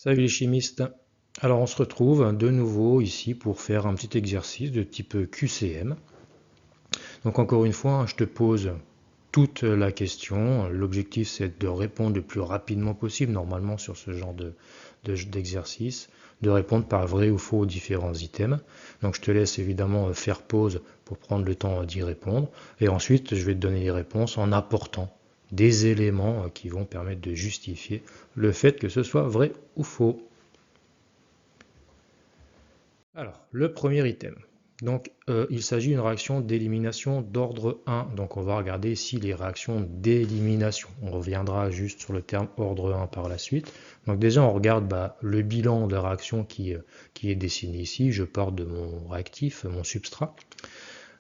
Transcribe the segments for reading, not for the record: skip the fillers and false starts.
Salut les chimistes. Alors on se retrouve de nouveau ici pour faire un petit exercice de type QCM. Donc encore une fois, je te pose toute la question. L'objectif c'est de répondre le plus rapidement possible normalement sur ce genre d'exercice, de répondre par vrai ou faux aux différents items. Donc je te laisse évidemment faire pause pour prendre le temps d'y répondre. Et ensuite je vais te donner les réponses en apportant des éléments qui vont permettre de justifier le fait que ce soit vrai ou faux. Alors, le premier item. Donc, il s'agit d'une réaction d'élimination d'ordre 1. Donc, on va regarder ici les réactions d'élimination. On reviendra juste sur le terme ordre 1 par la suite. Donc, déjà, on regarde le bilan de la réaction qui est dessiné ici. Je pars de mon réactif, mon substrat.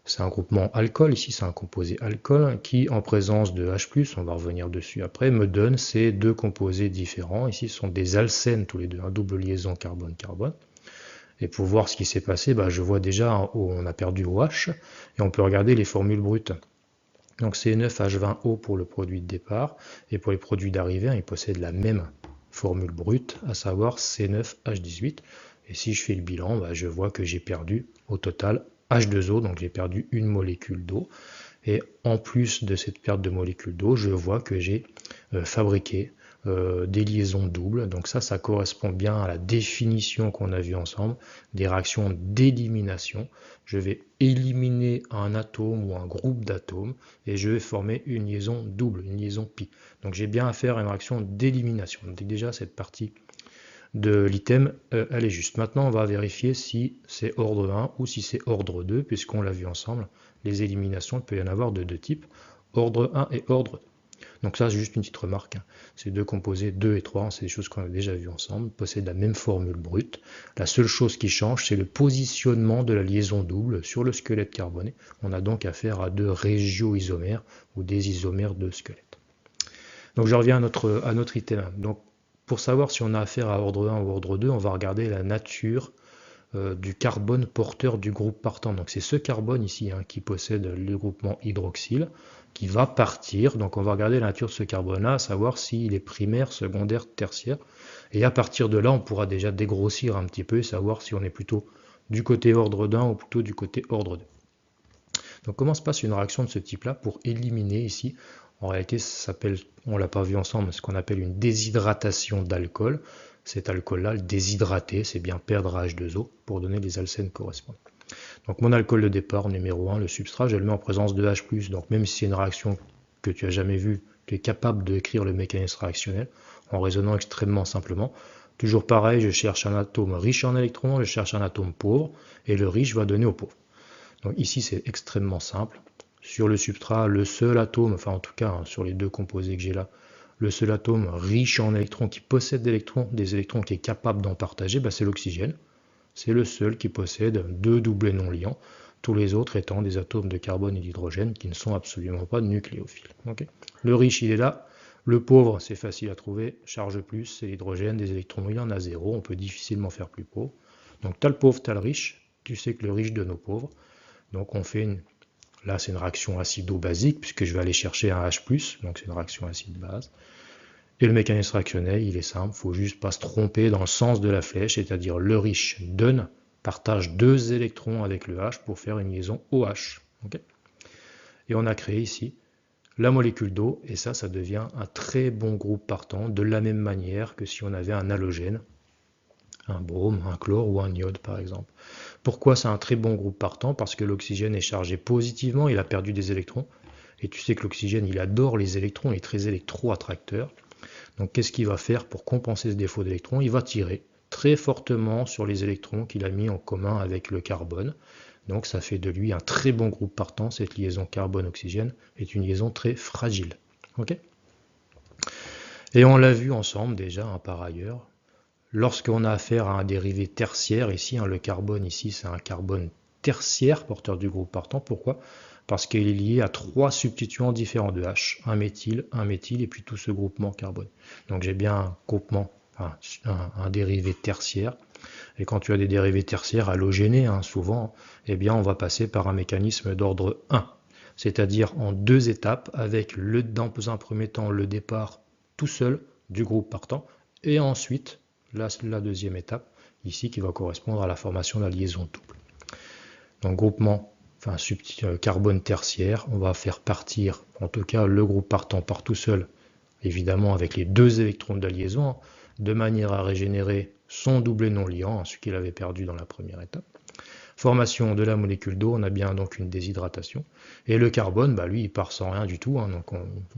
C'est un groupement alcool, ici c'est un composé alcool, qui en présence de H+, on va revenir dessus après, me donne ces deux composés différents. Ici ce sont des alcènes tous les deux, un double liaison carbone-carbone. Et pour voir ce qui s'est passé, je vois déjà où on a perdu OH, et on peut regarder les formules brutes. Donc C9H20O pour le produit de départ, et pour les produits d'arrivée, ils possèdent la même formule brute, à savoir C9H18. Et si je fais le bilan, je vois que j'ai perdu au total H2O, donc j'ai perdu une molécule d'eau. Et en plus de cette perte de molécules d'eau, je vois que j'ai fabriqué des liaisons doubles. Donc ça correspond bien à la définition qu'on a vue ensemble des réactions d'élimination. Je vais éliminer un atome ou un groupe d'atomes et je vais former une liaison double, une liaison pi. Donc j'ai bien affaire à une réaction d'élimination. Donc déjà cette partie de l'item, elle est juste. Maintenant, on va vérifier si c'est ordre 1 ou si c'est ordre 2, puisqu'on l'a vu ensemble, les éliminations, il peut y en avoir de deux types, ordre 1 et ordre 2. Donc ça, c'est juste une petite remarque. Ces deux composés 2 et 3, c'est des choses qu'on a déjà vues ensemble, possèdent la même formule brute. La seule chose qui change, c'est le positionnement de la liaison double sur le squelette carboné. On a donc affaire à deux régioisomères ou des isomères de squelette. Donc je reviens à notre item. Donc pour savoir si on a affaire à ordre 1 ou ordre 2, on va regarder la nature du carbone porteur du groupe partant. Donc c'est ce carbone ici qui possède le groupement hydroxyle qui va partir. Donc on va regarder la nature de ce carbone-là, à savoir s'il est primaire, secondaire, tertiaire. Et à partir de là, on pourra déjà dégrossir un petit peu et savoir si on est plutôt du côté ordre 1 ou plutôt du côté ordre 2. Donc comment se passe une réaction de ce type-là pour éliminer ici? En réalité, ça s'appelle, on ne l'a pas vu ensemble, ce qu'on appelle une déshydratation d'alcool. Cet alcool-là, le déshydraté, c'est bien perdre H2O pour donner les alcènes correspondants. Donc mon alcool de départ, numéro 1, le substrat, je le mets en présence de H+. Donc même si c'est une réaction que tu n'as jamais vue, tu es capable d'écrire le mécanisme réactionnel en raisonnant extrêmement simplement. Toujours pareil, je cherche un atome riche en électrons, je cherche un atome pauvre, et le riche va donner au pauvre. Donc ici c'est extrêmement simple. Sur le substrat, le seul atome, enfin en tout cas sur les deux composés que j'ai là, le seul atome riche en électrons qui possède des électrons qui est capable d'en partager, c'est l'oxygène. C'est le seul qui possède deux doublés non liants, tous les autres étant des atomes de carbone et d'hydrogène qui ne sont absolument pas nucléophiles. Okay. Le riche il est là, le pauvre c'est facile à trouver, charge plus, c'est l'hydrogène, des électrons il en a zéro, on peut difficilement faire plus pauvre. Donc tu as le pauvre, tu as le riche, tu sais que le riche donne au pauvre. Donc on fait là c'est une réaction acido-basique puisque je vais aller chercher un H+, donc c'est une réaction acide-base. Et le mécanisme réactionnel, il est simple, il ne faut juste pas se tromper dans le sens de la flèche, c'est-à-dire le riche donne, partage deux électrons avec le H pour faire une liaison OH. Okay, et on a créé ici la molécule d'eau, et ça devient un très bon groupe partant, de la même manière que si on avait un halogène, un brome, un chlore ou un iode par exemple. Pourquoi c'est un très bon groupe partant? Parce que l'oxygène est chargé positivement, il a perdu des électrons, et tu sais que l'oxygène il adore les électrons, il est très électro-attracteur. Donc qu'est-ce qu'il va faire pour compenser ce défaut d'électrons? Il va tirer très fortement sur les électrons qu'il a mis en commun avec le carbone. Donc ça fait de lui un très bon groupe partant. Cette liaison carbone-oxygène est une liaison très fragile. Okay, et on l'a vu ensemble déjà par ailleurs. Lorsqu'on a affaire à un dérivé tertiaire, ici, le carbone, ici, c'est un carbone tertiaire, porteur du groupe partant. Pourquoi? Parce qu'il est lié à trois substituants différents de H, un méthyle, et puis tout ce groupement carbone. Donc j'ai bien un groupement, un dérivé tertiaire. Et quand tu as des dérivés tertiaires halogénés, souvent, bien on va passer par un mécanisme d'ordre 1, c'est-à-dire en deux étapes, avec dans un premier temps le départ tout seul du groupe partant, et ensuite la deuxième étape, ici, qui va correspondre à la formation de la liaison double. Donc groupement, enfin carbone tertiaire, on va faire partir, en tout cas le groupe partant part tout seul, évidemment avec les 2 électrons de la liaison, de manière à régénérer son doublet non liant, ce qu'il avait perdu dans la première étape. Formation de la molécule d'eau, on a bien donc une déshydratation. Et le carbone, lui, il part sans rien du tout, donc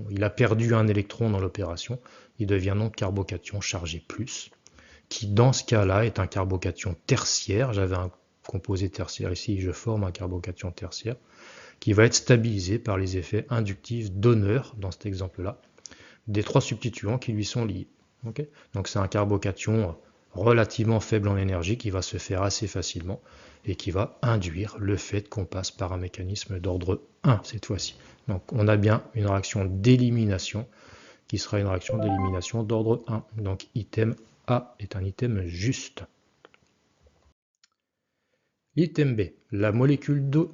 il a perdu un électron dans l'opération, il devient donc carbocation chargé plus, qui dans ce cas-là est un carbocation tertiaire. J'avais un composé tertiaire ici, je forme un carbocation tertiaire, qui va être stabilisé par les effets inductifs donneurs, dans cet exemple-là, des 3 substituants qui lui sont liés. Okay, donc c'est un carbocation relativement faible en énergie qui va se faire assez facilement et qui va induire le fait qu'on passe par un mécanisme d'ordre 1 cette fois-ci. Donc on a bien une réaction d'élimination qui sera une réaction d'élimination d'ordre 1. Donc item A est un item juste. Item B, la molécule 2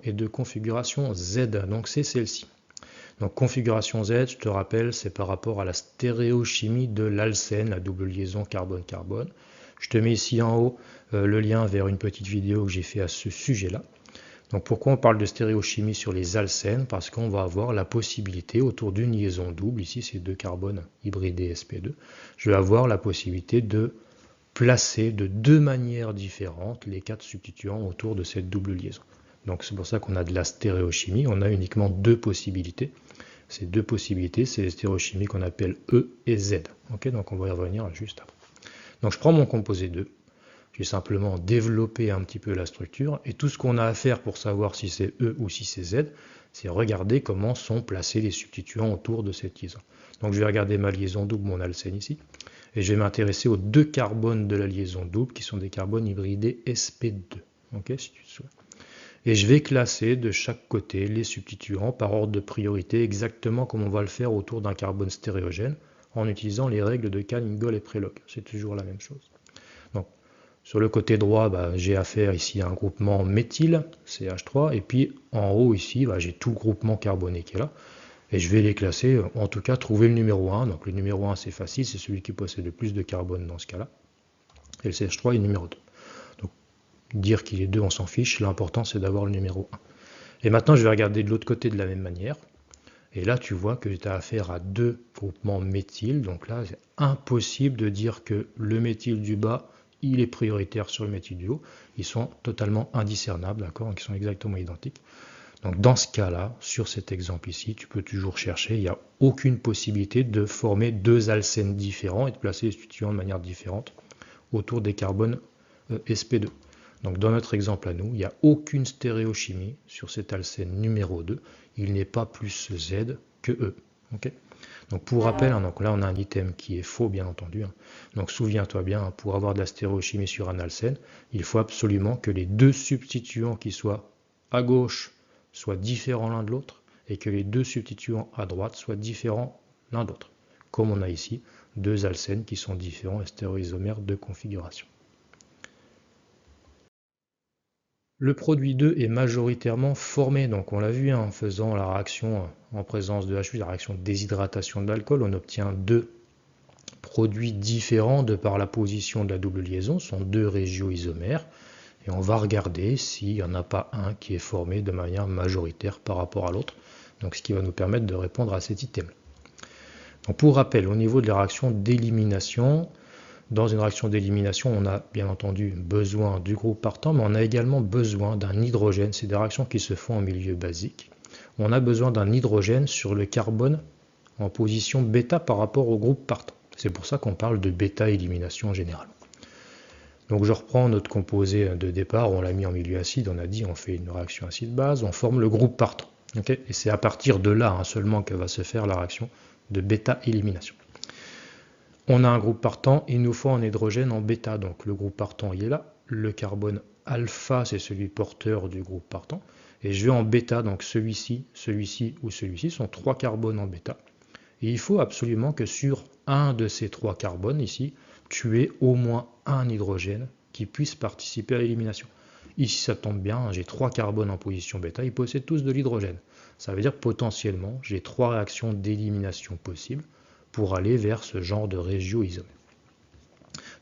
est de configuration Z, donc c'est celle-ci. Donc configuration Z, je te rappelle, c'est par rapport à la stéréochimie de l'alcène, la double liaison carbone-carbone. Je te mets ici en haut le lien vers une petite vidéo que j'ai fait à ce sujet-là. Donc pourquoi on parle de stéréochimie sur les alcènes? Parce qu'on va avoir la possibilité, autour d'une liaison double, ici c'est 2 carbones hybridés sp2, je vais avoir la possibilité de placer de 2 manières différentes les 4 substituants autour de cette double liaison. Donc c'est pour ça qu'on a de la stéréochimie, on a uniquement 2 possibilités. Ces 2 possibilités, c'est les stéréochimies qu'on appelle E et Z. Okay, donc on va y revenir juste après. Donc je prends mon composé 2, j'ai simplement développé un petit peu la structure, et tout ce qu'on a à faire pour savoir si c'est E ou si c'est Z, c'est regarder comment sont placés les substituants autour de cette liaison. Donc je vais regarder ma liaison double, mon alcène ici, et je vais m'intéresser aux 2 carbones de la liaison double, qui sont des carbones hybridés sp2. Okay, si tu te souviens. Et je vais classer de chaque côté les substituants par ordre de priorité, exactement comme on va le faire autour d'un carbone stéréogène, en utilisant les règles de Kahn, Ingold et Prelog. C'est toujours la même chose. Donc, sur le côté droit, j'ai affaire ici à un groupement méthyle, CH3, et puis en haut ici, j'ai tout le groupement carboné qui est là, et je vais les classer, en tout cas trouver le numéro 1. Donc le numéro 1 c'est facile, c'est celui qui possède le plus de carbone dans ce cas-là, et le CH3 est le numéro 2. Donc dire qu'il est 2, on s'en fiche, l'important c'est d'avoir le numéro 1. Et maintenant je vais regarder de l'autre côté de la même manière, et là tu vois que tu as affaire à 2 groupements méthyle, donc là c'est impossible de dire que le méthyle du bas il est prioritaire sur le méthyle du haut, ils sont totalement indiscernables, d'accord, ils sont exactement identiques. Donc dans ce cas-là, sur cet exemple ici, tu peux toujours chercher, il n'y a aucune possibilité de former 2 alcènes différents et de placer les substituants de manière différente autour des carbones sp2. Donc dans notre exemple à nous, il n'y a aucune stéréochimie sur cet alcène numéro 2, il n'est pas plus Z que E. Okay, donc pour rappel, donc là on a un item qui est faux bien entendu, donc souviens-toi bien, pour avoir de la stéréochimie sur un alcène, il faut absolument que les 2 substituants qui soient à gauche soient différents l'un de l'autre, et que les 2 substituants à droite soient différents l'un d'autre, comme on a ici 2 alcènes qui sont différents et stéréoisomères de configuration. Le produit 2 est majoritairement formé, donc on l'a vu en faisant la réaction en présence de H8, la réaction de déshydratation de l'alcool, on obtient 2 produits différents de par la position de la double liaison, ce sont 2 régioisomères, et on va regarder s'il n'y en a pas un qui est formé de manière majoritaire par rapport à l'autre, donc ce qui va nous permettre de répondre à cet item. Donc pour rappel, au niveau de la réaction d'élimination, dans une réaction d'élimination, on a bien entendu besoin du groupe partant, mais on a également besoin d'un hydrogène. C'est des réactions qui se font en milieu basique. On a besoin d'un hydrogène sur le carbone en position bêta par rapport au groupe partant. C'est pour ça qu'on parle de bêta-élimination en général. Donc je reprends notre composé de départ, on l'a mis en milieu acide, on a dit on fait une réaction acide-base, on forme le groupe partant. Okay, et c'est à partir de là seulement que va se faire la réaction de bêta-élimination. On a un groupe partant, il nous faut un hydrogène en bêta, donc le groupe partant il est là, le carbone alpha c'est celui porteur du groupe partant, et je vais en bêta, donc celui-ci, celui-ci ou celui-ci sont 3 carbones en bêta. Et il faut absolument que sur un de ces 3 carbones ici, tu aies au moins un hydrogène qui puisse participer à l'élimination. Ici ça tombe bien, j'ai 3 carbones en position bêta, ils possèdent tous de l'hydrogène. Ça veut dire potentiellement j'ai 3 réactions d'élimination possibles pour aller vers ce genre de régioisomère.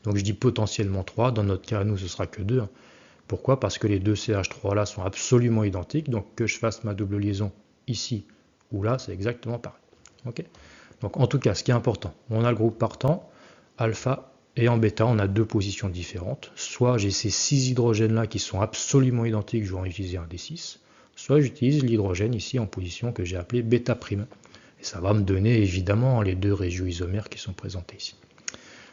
Donc je dis potentiellement 3, dans notre cas, nous, ce sera que 2. Hein. Pourquoi? Parce que les deux CH3 là sont absolument identiques, donc que je fasse ma double liaison ici ou là, c'est exactement pareil. Okay, donc en tout cas, ce qui est important, on a le groupe partant, alpha, et en bêta, on a deux positions différentes. Soit j'ai ces 6 hydrogènes là qui sont absolument identiques, je vais en utiliser un des 6, soit j'utilise l'hydrogène ici en position que j'ai appelée bêta prime. Et ça va me donner évidemment les deux régios-isomères qui sont présentées ici.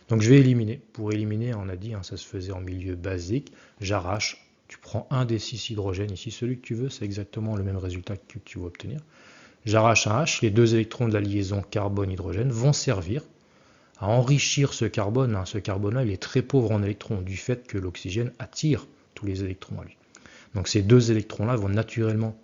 Donc je vais éliminer. Pour éliminer, on a dit, hein, ça se faisait en milieu basique. J'arrache. Tu prends un des 6 hydrogènes ici, celui que tu veux, c'est exactement le même résultat que tu veux obtenir. J'arrache un H. Les deux électrons de la liaison carbone-hydrogène vont servir à enrichir ce carbone. Hein. Ce carbone-là, il est très pauvre en électrons du fait que l'oxygène attire tous les électrons à lui. Donc ces deux électrons-là vont naturellement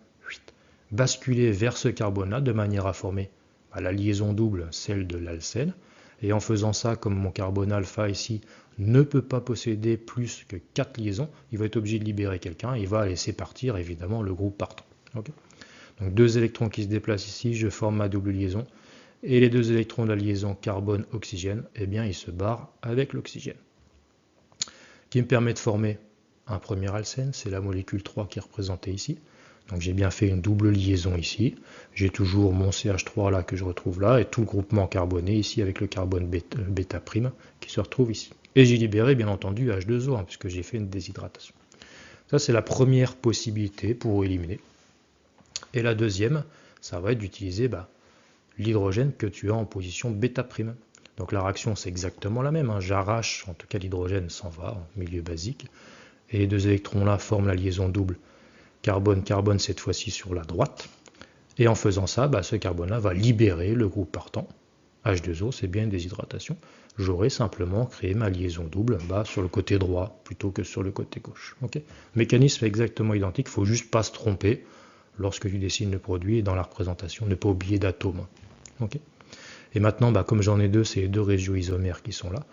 basculer vers ce carbone-là de manière à former la liaison double, celle de l'alcène. Et en faisant ça, comme mon carbone alpha ici ne peut pas posséder plus que 4 liaisons, il va être obligé de libérer quelqu'un, il va laisser partir évidemment le groupe partant. Okay, donc deux électrons qui se déplacent ici, je forme ma double liaison, et les deux électrons de la liaison carbone-oxygène, eh bien ils se barrent avec l'oxygène. Qui me permet de former un premier alcène, c'est la molécule 3 qui est représentée ici. Donc j'ai bien fait une double liaison ici. J'ai toujours mon CH3 là que je retrouve là et tout le groupement carboné ici avec le carbone bêta prime qui se retrouve ici. Et j'ai libéré bien entendu H2O hein, puisque j'ai fait une déshydratation. Ça c'est la première possibilité pour éliminer. Et la deuxième, ça va être d'utiliser l'hydrogène que tu as en position bêta prime. Donc la réaction c'est exactement la même. Hein. J'arrache, en tout cas l'hydrogène s'en va en milieu basique. Et les deux électrons là forment la liaison double carbone-carbone cette fois-ci sur la droite. Et en faisant ça, ce carbone-là va libérer le groupe partant. H2O, c'est bien une déshydratation. J'aurais simplement créé ma liaison double sur le côté droit plutôt que sur le côté gauche. Okay, le mécanisme est exactement identique, il ne faut juste pas se tromper lorsque tu dessines le produit et dans la représentation, ne pas oublier d'atomes. Okay, et maintenant, comme j'en ai deux, c'est les deux régios-isomères qui sont là.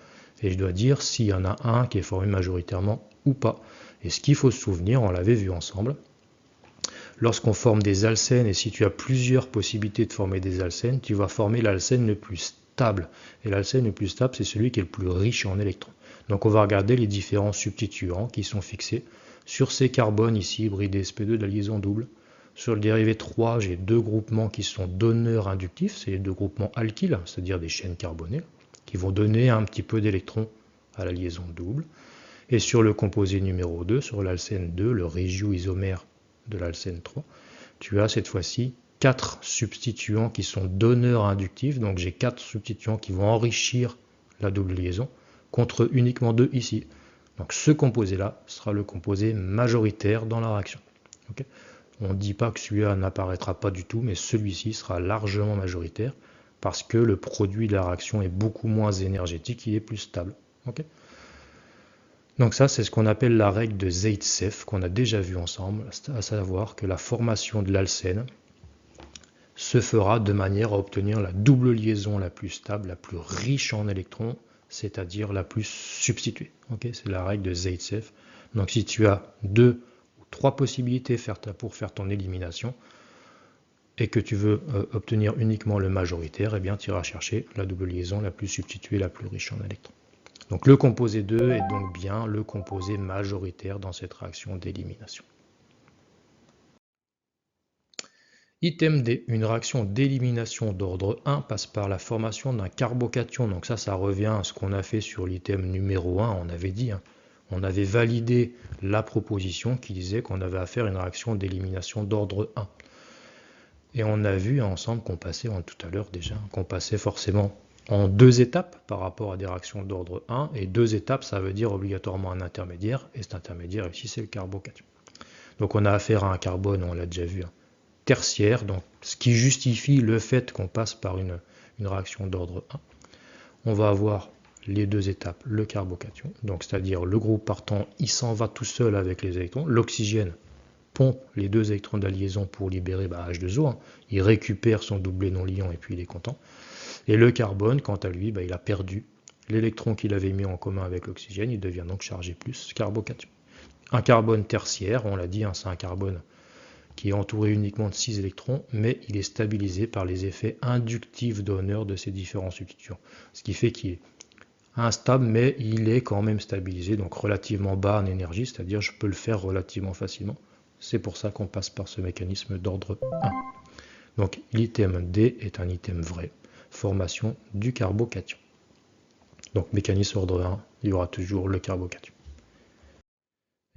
Et je dois dire s'il y en a un qui est formé majoritairement ou pas. Et ce qu'il faut se souvenir, on l'avait vu ensemble, lorsqu'on forme des alcènes, et si tu as plusieurs possibilités de former des alcènes, tu vas former l'alcène le plus stable. Et l'alcène le plus stable, c'est celui qui est le plus riche en électrons. Donc on va regarder les différents substituants qui sont fixés sur ces carbones ici, hybridés sp2 de la liaison double. Sur le dérivé 3, j'ai deux groupements qui sont donneurs inductifs, c'est les deux groupements alkyles, c'est-à-dire des chaînes carbonées, qui vont donner un petit peu d'électrons à la liaison double. Et sur le composé numéro 2, sur l'alcène 2, le régioisomère de l'alcène 3, tu as cette fois-ci 4 substituants qui sont donneurs inductifs, donc j'ai 4 substituants qui vont enrichir la double liaison, contre uniquement 2 ici. Donc ce composé-là sera le composé majoritaire dans la réaction. Okay, on ne dit pas que celui-là n'apparaîtra pas du tout, mais celui-ci sera largement majoritaire, parce que le produit de la réaction est beaucoup moins énergétique, il est plus stable. Okay, donc ça, c'est ce qu'on appelle la règle de Zaitsev, qu'on a déjà vu ensemble, à savoir que la formation de l'alcène se fera de manière à obtenir la double liaison la plus stable, la plus riche en électrons, c'est-à-dire la plus substituée. Okay, c'est la règle de Zaitsev. Donc si tu as 2 ou 3 possibilités pour faire ton élimination, et que tu veux obtenir uniquement le majoritaire, eh bien tu iras chercher la double liaison la plus substituée, la plus riche en électrons. Donc le composé 2 est donc bien le composé majoritaire dans cette réaction d'élimination. Item D, une réaction d'élimination d'ordre 1 passe par la formation d'un carbocation. Donc ça revient à ce qu'on a fait sur l'item numéro 1, on avait dit. On avait validé la proposition qui disait qu'on avait à faire une réaction d'élimination d'ordre 1. Et on a vu ensemble qu'on passait, tout à l'heure déjà, qu'on passait forcément en 2 étapes par rapport à des réactions d'ordre 1, et 2 étapes, ça veut dire obligatoirement un intermédiaire, et cet intermédiaire ici, c'est le carbocation. Donc on a affaire à un carbone, on l'a déjà vu, tertiaire, donc ce qui justifie le fait qu'on passe par une réaction d'ordre 1. On va avoir les 2 étapes, le carbocation, donc c'est-à-dire le groupe partant, il s'en va tout seul avec les électrons, l'oxygène pompe les 2 électrons de la liaison pour libérer H2O, il récupère son doublé non liant et puis il est content. Et le carbone, quant à lui, il a perdu l'électron qu'il avait mis en commun avec l'oxygène, il devient donc chargé plus carbocation. Un carbone tertiaire, on l'a dit, c'est un carbone qui est entouré uniquement de 6 électrons, mais il est stabilisé par les effets inductifs donneurs de ces différents substituants. Ce qui fait qu'il est instable, mais il est quand même stabilisé, donc relativement bas en énergie, c'est-à-dire je peux le faire relativement facilement. C'est pour ça qu'on passe par ce mécanisme d'ordre 1. Donc l'item D est un item vrai, formation du carbocation. Donc mécanisme ordre 1, il y aura toujours le carbocation.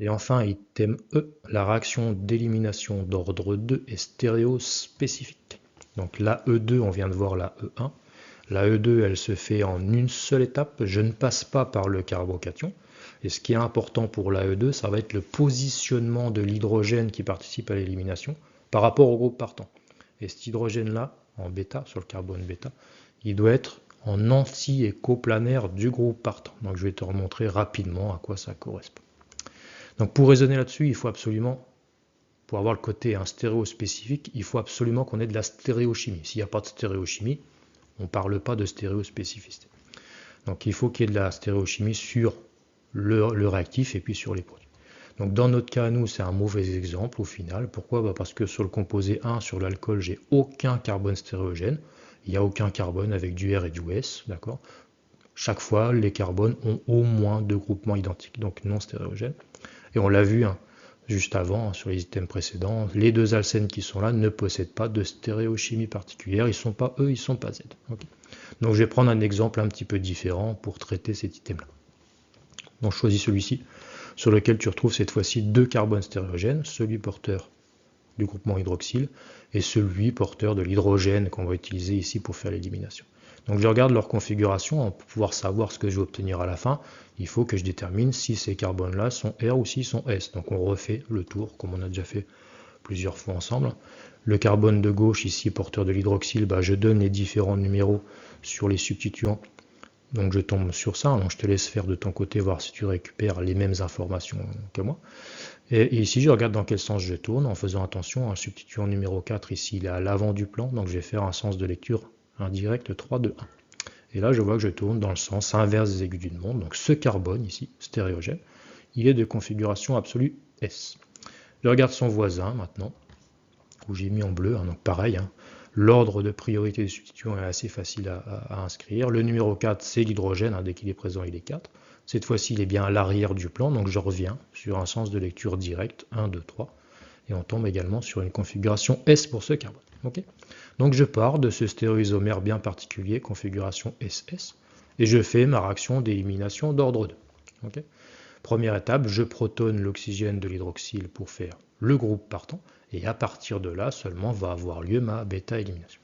Et enfin, item E, la réaction d'élimination d'ordre 2 est stéréospécifique. Donc la E2, on vient de voir la E1. La E2, elle se fait en une seule étape. Je ne passe pas par le carbocation. Et ce qui est important pour la E2, ça va être le positionnement de l'hydrogène qui participe à l'élimination par rapport au groupe partant. Et cet hydrogène-là, en bêta, sur le carbone bêta, il doit être en anti-écoplanaire du groupe partant. Donc je vais te remontrer rapidement à quoi ça correspond. Donc pour raisonner là-dessus, il faut absolument, pour avoir le côté stéréospécifique, il faut absolument qu'on ait de la stéréochimie. S'il n'y a pas de stéréochimie, on ne parle pas de stéréospécificité. Donc il faut qu'il y ait de la stéréochimie sur le réactif et puis sur les produits. Donc dans notre cas, nous, c'est un mauvais exemple au final. Pourquoi? Parce que sur le composé 1, sur l'alcool, j'ai aucun carbone stéréogène. Il n'y a aucun carbone avec du R et du S, d'accord? Chaque fois, les carbones ont au moins deux groupements identiques, donc non stéréogènes. Et on l'a vu juste avant, sur les items précédents, les deux alcènes qui sont là ne possèdent pas de stéréochimie particulière, ils ne sont pas E, ils ne sont pas Z. Okay. Donc je vais prendre un exemple un petit peu différent pour traiter cet item-là. Donc je choisis celui-ci, sur lequel tu retrouves cette fois-ci deux carbones stéréogènes, celui porteur du groupement hydroxyle et celui porteur de l'hydrogène qu'on va utiliser ici pour faire l'élimination. Donc je regarde leur configuration pour pouvoir savoir ce que je vais obtenir à la fin. Il faut que je détermine si ces carbones-là sont R ou s'ils sont S. Donc on refait le tour comme on a déjà fait plusieurs fois ensemble. Le carbone de gauche ici, porteur de l'hydroxyle, je donne les différents numéros sur les substituants. Donc je tombe sur ça, donc je te laisse faire de ton côté, voir si tu récupères les mêmes informations que moi. Et ici, je regarde dans quel sens je tourne, en faisant attention, un substituant numéro 4, ici, il est à l'avant du plan, donc je vais faire un sens de lecture indirect 3, 2, 1. Et là, je vois que je tourne dans le sens inverse des aiguilles d'une montre, donc ce carbone ici, stéréogène, il est de configuration absolue S. Je regarde son voisin maintenant, où j'ai mis en bleu, donc pareil, l'ordre de priorité des substituants est assez facile à inscrire. Le numéro 4, c'est l'hydrogène, dès qu'il est présent, il est 4. Cette fois-ci, il est bien à l'arrière du plan, donc je reviens sur un sens de lecture direct, 1, 2, 3. Et on tombe également sur une configuration S pour ce carbone. Okay, donc je pars de ce stéréoisomère bien particulier, configuration SS, et je fais ma réaction d'élimination d'ordre 2. Okay, première étape, je protonne l'oxygène de l'hydroxyle pour faire le groupe partant, et à partir de là seulement va avoir lieu ma bêta-élimination.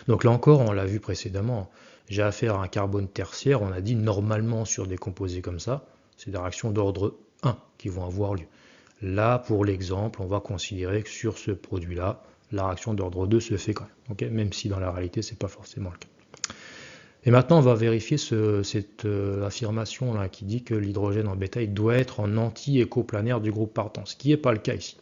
Donc là encore, on l'a vu précédemment, j'ai affaire à un carbone tertiaire, on a dit normalement sur des composés comme ça, c'est des réactions d'ordre 1 qui vont avoir lieu. Là, pour l'exemple, on va considérer que sur ce produit-là, la réaction d'ordre 2 se fait quand même, okay, même si dans la réalité, ce n'est pas forcément le cas. Et maintenant, on va vérifier cette affirmation là qui dit que l'hydrogène en bêta il doit être en anti-écoplanaire du groupe partant, ce qui n'est pas le cas ici.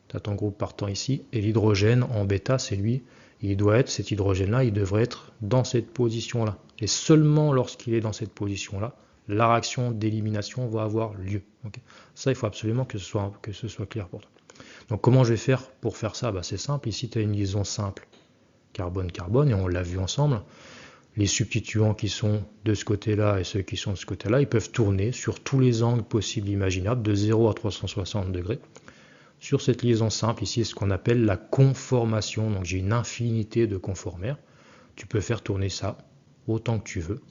Tu as ton groupe partant ici, et l'hydrogène en bêta, c'est lui, il doit être, cet hydrogène-là, il devrait être dans cette position-là. Et seulement lorsqu'il est dans cette position-là, la réaction d'élimination va avoir lieu. Okay, ça, il faut absolument que ce soit clair pour toi. Donc comment je vais faire pour faire ça? C'est simple, ici tu as une liaison simple carbone-carbone, et on l'a vu ensemble. Les substituants qui sont de ce côté-là et ceux qui sont de ce côté-là, ils peuvent tourner sur tous les angles possibles imaginables, de 0 à 360 degrés. Sur cette liaison simple, ici, c'est ce qu'on appelle la conformation. Donc j'ai une infinité de conformères. Tu peux faire tourner ça autant que tu veux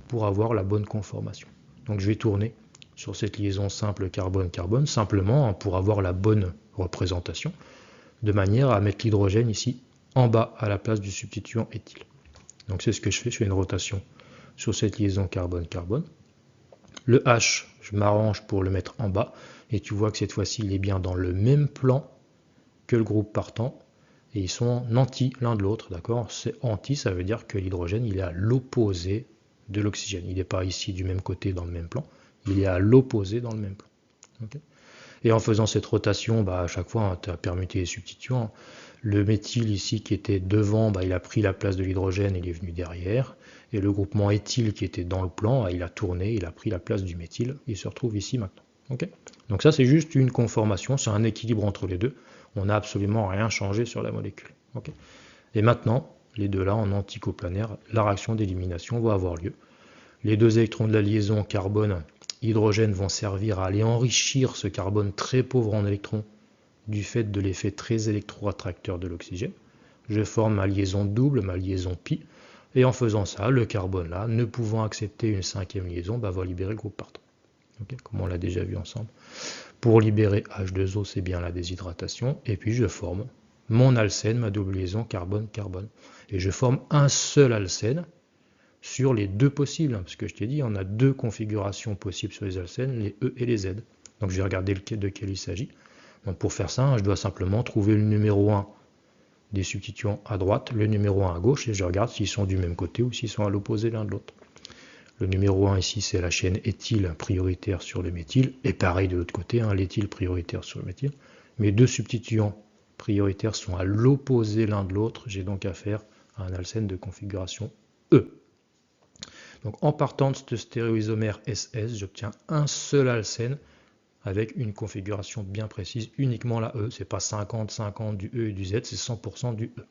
pour avoir la bonne conformation. Donc je vais tourner sur cette liaison simple carbone-carbone, simplement pour avoir la bonne représentation, de manière à mettre l'hydrogène ici en bas à la place du substituant éthyle. Donc c'est ce que je fais une rotation sur cette liaison carbone-carbone. Le H, je m'arrange pour le mettre en bas, et tu vois que cette fois-ci, il est bien dans le même plan que le groupe partant, et ils sont anti l'un de l'autre, d'accord? C'est anti, ça veut dire que l'hydrogène, il est à l'opposé de l'oxygène. Il n'est pas ici du même côté dans le même plan, il est à l'opposé dans le même plan. Okay, et en faisant cette rotation, à chaque fois, tu as permuté les substituants. Le méthyle ici qui était devant, il a pris la place de l'hydrogène, il est venu derrière. Et le groupement éthyle qui était dans le plan, il a tourné, il a pris la place du méthyle, il se retrouve ici maintenant. Okay, donc ça c'est juste une conformation, c'est un équilibre entre les deux. On n'a absolument rien changé sur la molécule. Okay, et maintenant, les deux là en anticoplanaire, la réaction d'élimination va avoir lieu. Les deux électrons de la liaison carbone-hydrogène vont servir à aller enrichir ce carbone très pauvre en électrons du fait de l'effet très électroattracteur de l'oxygène. Je forme ma liaison double, ma liaison pi, et en faisant ça, le carbone là, ne pouvant accepter une cinquième liaison, va libérer le groupe partant. Okay, comme on l'a déjà vu ensemble. Pour libérer H2O, c'est bien la déshydratation, et puis je forme mon alcène, ma double liaison carbone-carbone. Et je forme un seul alcène sur les deux possibles, parce que je t'ai dit, on a deux configurations possibles sur les alcènes, les E et les Z. Donc je vais regarder de quel il s'agit. Donc pour faire ça, je dois simplement trouver le numéro 1 des substituants à droite, le numéro 1 à gauche, et je regarde s'ils sont du même côté ou s'ils sont à l'opposé l'un de l'autre. Le numéro 1 ici, c'est la chaîne éthyle prioritaire sur le méthyle, et pareil de l'autre côté, l'éthyle prioritaire sur le méthyle. Mes deux substituants prioritaires sont à l'opposé l'un de l'autre, j'ai donc affaire à un alcène de configuration E. Donc en partant de ce stéréoisomère SS, j'obtiens un seul alcène avec une configuration bien précise, uniquement la E. C'est pas 50-50 du E et du Z, c'est 100% du E.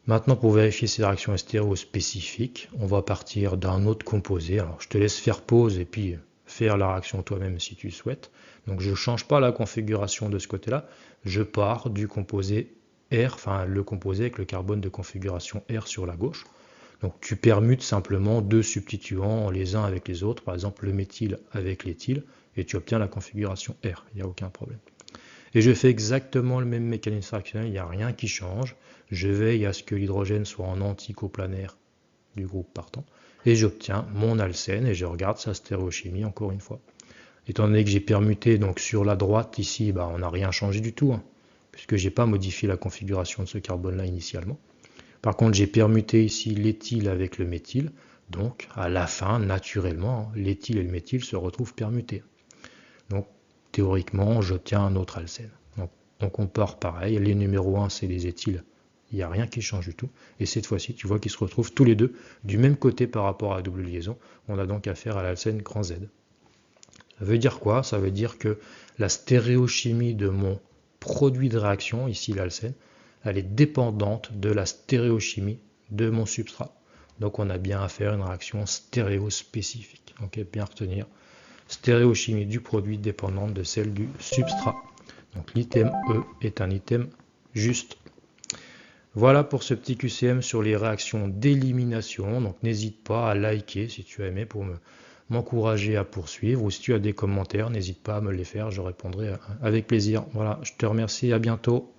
Maintenant, pour vérifier ces réactions stéréo spécifiques, on va partir d'un autre composé. Alors, je te laisse faire pause et puis faire la réaction toi-même si tu le souhaites. Donc, je ne change pas la configuration de ce côté-là. Je pars du composé R, enfin le composé avec le carbone de configuration R sur la gauche. Donc tu permutes simplement deux substituants les uns avec les autres, par exemple le méthyle avec l'éthyle, et tu obtiens la configuration R, il n'y a aucun problème. Et je fais exactement le même mécanisme réactionnel, il n'y a rien qui change. Je veille à ce que l'hydrogène soit en anticoplanaire du groupe partant, et j'obtiens mon alcène, et je regarde sa stéréochimie encore une fois. Étant donné que j'ai permuté, donc sur la droite ici, on n'a rien changé du tout, puisque je n'ai pas modifié la configuration de ce carbone-là initialement. Par contre, j'ai permuté ici l'éthyle avec le méthyle, donc à la fin, naturellement, l'éthyle et le méthyle se retrouvent permutés. Donc, théoriquement, j'obtiens un autre alcène. Donc on part pareil, les numéros 1, c'est les éthyles, il n'y a rien qui change du tout. Et cette fois-ci, tu vois qu'ils se retrouvent tous les deux du même côté par rapport à la double liaison. On a donc affaire à l'alcène grand Z. Ça veut dire quoi? Ça veut dire que la stéréochimie de mon produit de réaction, ici l'alcène, elle est dépendante de la stéréochimie de mon substrat. Donc on a bien affaire à une réaction stéréospécifique. Donc bien retenir, stéréochimie du produit dépendante de celle du substrat. Donc l'item E est un item juste. Voilà pour ce petit QCM sur les réactions d'élimination. Donc n'hésite pas à liker si tu as aimé pour m'encourager à poursuivre. Ou si tu as des commentaires, n'hésite pas à me les faire, je répondrai avec plaisir. Voilà, je te remercie, à bientôt.